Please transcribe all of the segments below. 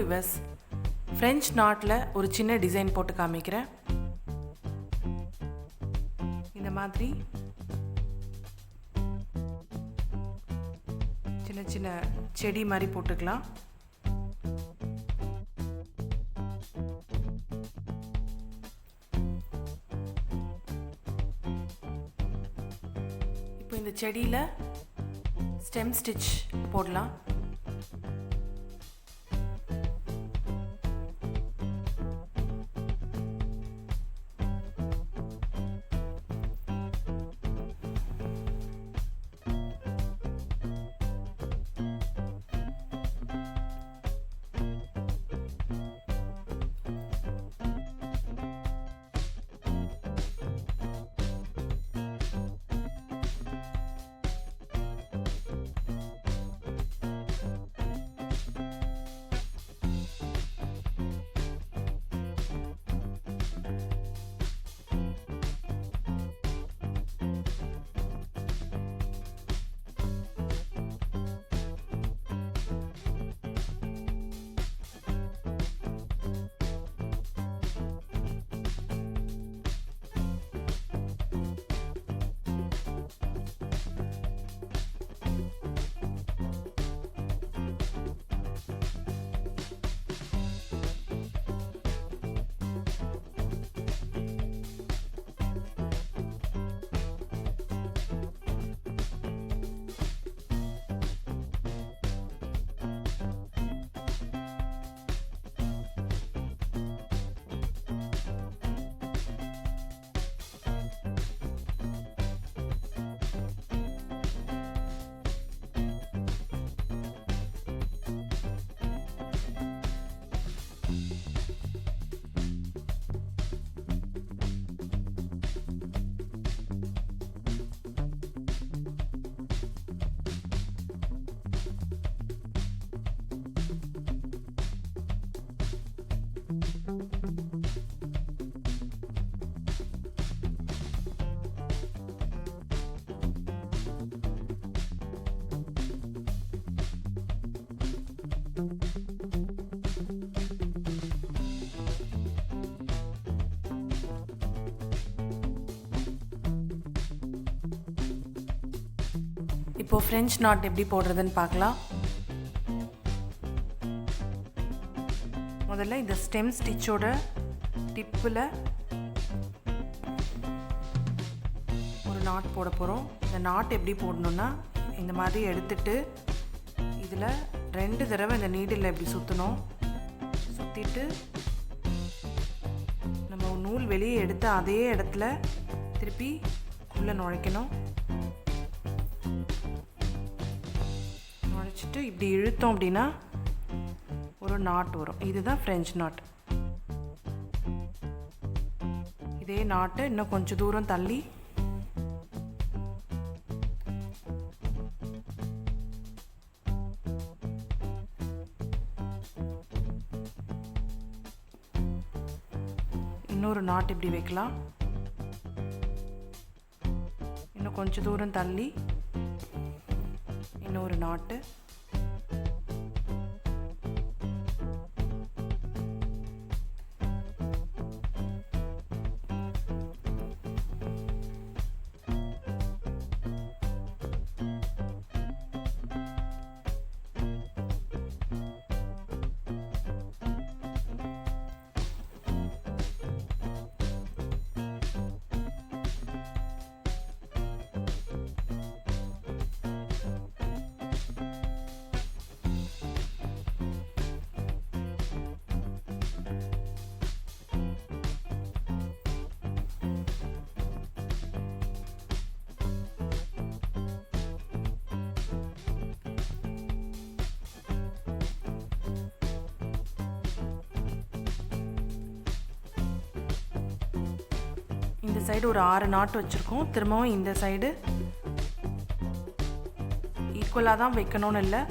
Viewers, French நாட்டில் ஒரு சின்ன டிசைன் போட்டு காமிக்கிறேன். இந்த மாதிரி சின்ன சின்ன செடி மாதிரி போட்டுக்கலாம். இப்போ இந்த செடியில் ஸ்டெம் ஸ்டிச் போடலாம். இப்போ ஃப்ரெஞ்ச் நாட் எப்படி போடுறதுன்னு பார்க்கலாம். முதல்ல இந்த ஸ்டெம் ஸ்டிச்சோட டிப்பில் ஒரு நாட் போட போகிறோம். இந்த நாட் எப்படி போடணுன்னா, இந்த மாதிரி எடுத்துட்டு இதில் 2 தடவை இந்த நீடில் இப்படி சுற்றணும். சுற்றிட்டு நம்ம நூல் வெளியே எடுத்து அதே இடத்துல திருப்பி உள்ளே நுழைக்கணும். நுழைச்சிட்டு இப்படி இழுத்தோம் அப்படின்னா ஒரு நாட் வரும். இதுதான் ஃப்ரெஞ்ச் நாட். இதே நாட்டை இன்னும் கொஞ்சம் தூரம் தள்ளி இன்னொரு நாட் இப்படி வைக்கலாம். இன்னும் கொஞ்சம் தூரம் தள்ளி இன்னொரு நாட்டு. இந்த சைடு ஒரு 6 நாட் வச்சுருக்கோம். திரும்பவும் இந்த சைடு ஈக்குவலாக தான் வைக்கணும்னு இல்லை,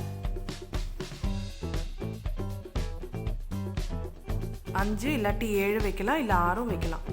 5 இல்லாட்டி 7 வைக்கலாம், இல்லை 6 வைக்கலாம்.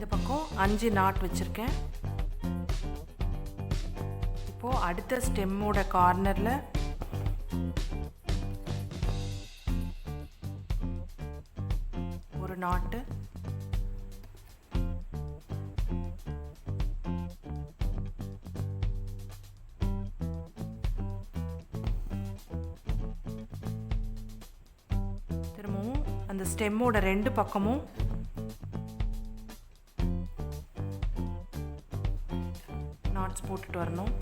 இந்த பக்கம் 5 நாட் வச்சுருக்கேன். இப்போது அடுத்த ஸ்டெம்மோட கார்னரில் ஒரு நாட்டு, திரும்பவும் அந்த ஸ்டெம்மோட 2 பக்கமும் நாட்ஸ் போட்டுட்டு வரணும்.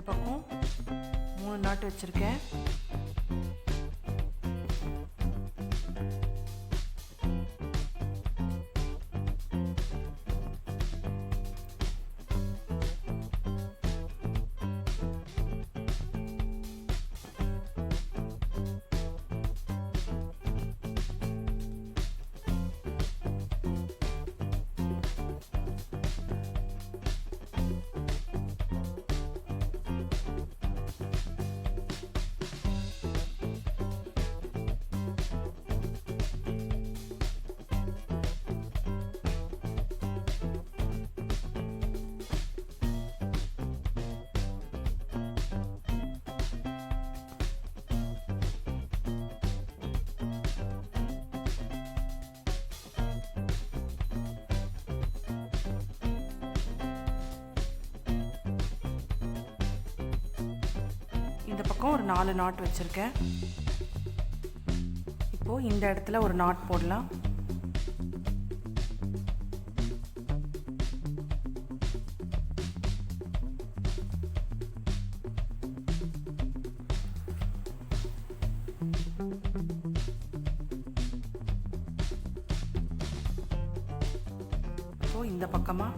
பக்கம் 3 நாட் வச்சிருக்கேன். இந்த பக்கம் ஒரு 4 நாட் வச்சுருக்கேன். இப்போது இந்த இடத்துல ஒரு நாட் போடலாம். இப்போ இந்த பக்கமாக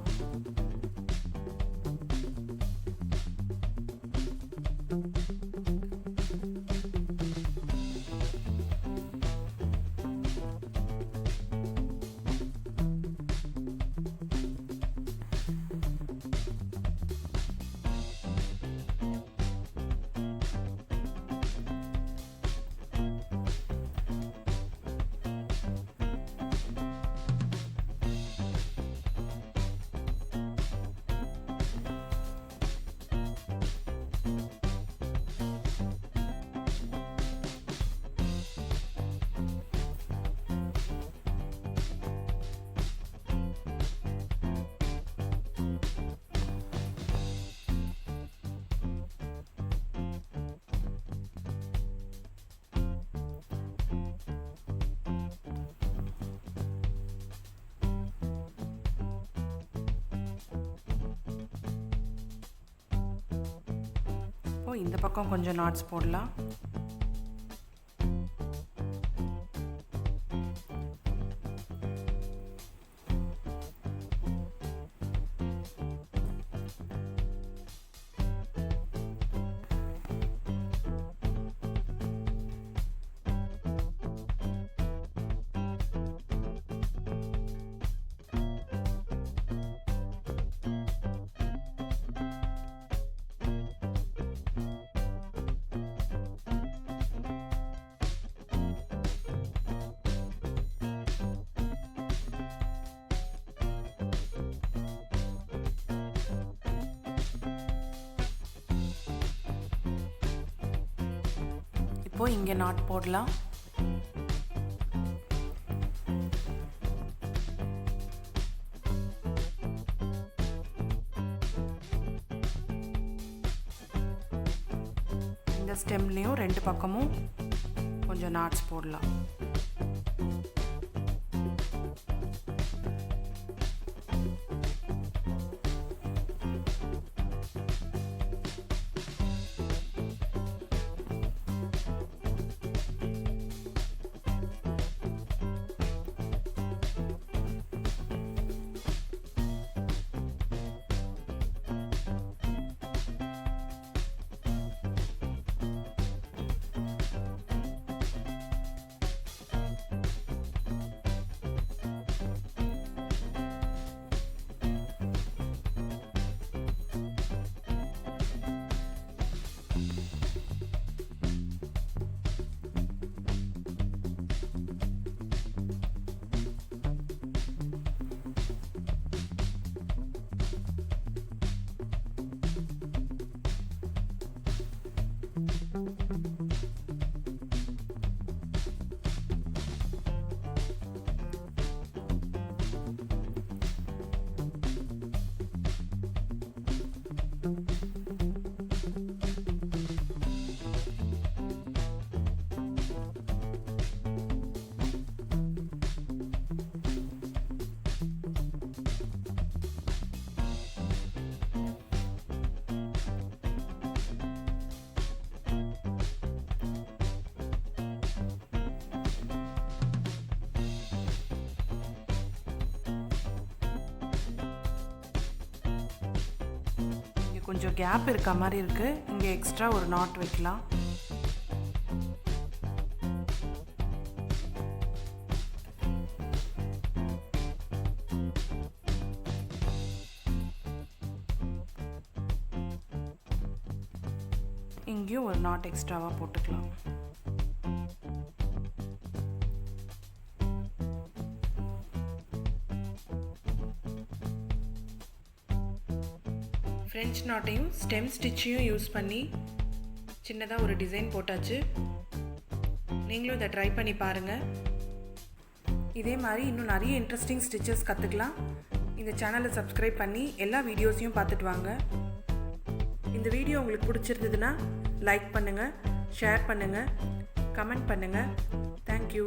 இந்த பக்கம் கொஞ்சம் நாட்ஸ் போடலாம். இப்போ இங்கே நாட் போடலாம். இந்த ஸ்டெம்லேயும் 2 பக்கமும் கொஞ்சம் நாட்ஸ் போடலாம். கொஞ்சம் கேப் இருக்க மாதிரி இருக்குது. இங்கே எக்ஸ்ட்ரா ஒரு நாட் வைக்கலாம். இங்கேயும் ஒரு நாட் எக்ஸ்ட்ராவாக போட்டுக்கலாம். ஃப்ரெஞ்ச் நாட்டையும் ஸ்டெம் ஸ்டிச்சையும் யூஸ் பண்ணி சின்னதாக ஒரு டிசைன் போட்டாச்சு. நீங்களும் இதை ட்ரை பண்ணி பாருங்கள். இதே மாதிரி இன்னும் நிறைய இன்ட்ரெஸ்டிங் ஸ்டிச்சஸ் கற்றுக்கலாம். இந்த சேனலை சப்ஸ்கிரைப் பண்ணி எல்லா வீடியோஸையும் பார்த்துட்டு வாங்க. இந்த வீடியோ உங்களுக்கு பிடிச்சிருந்ததுன்னா லைக் பண்ணுங்கள், ஷேர் பண்ணுங்கள், கமெண்ட் பண்ணுங்கள். தேங்க்யூ.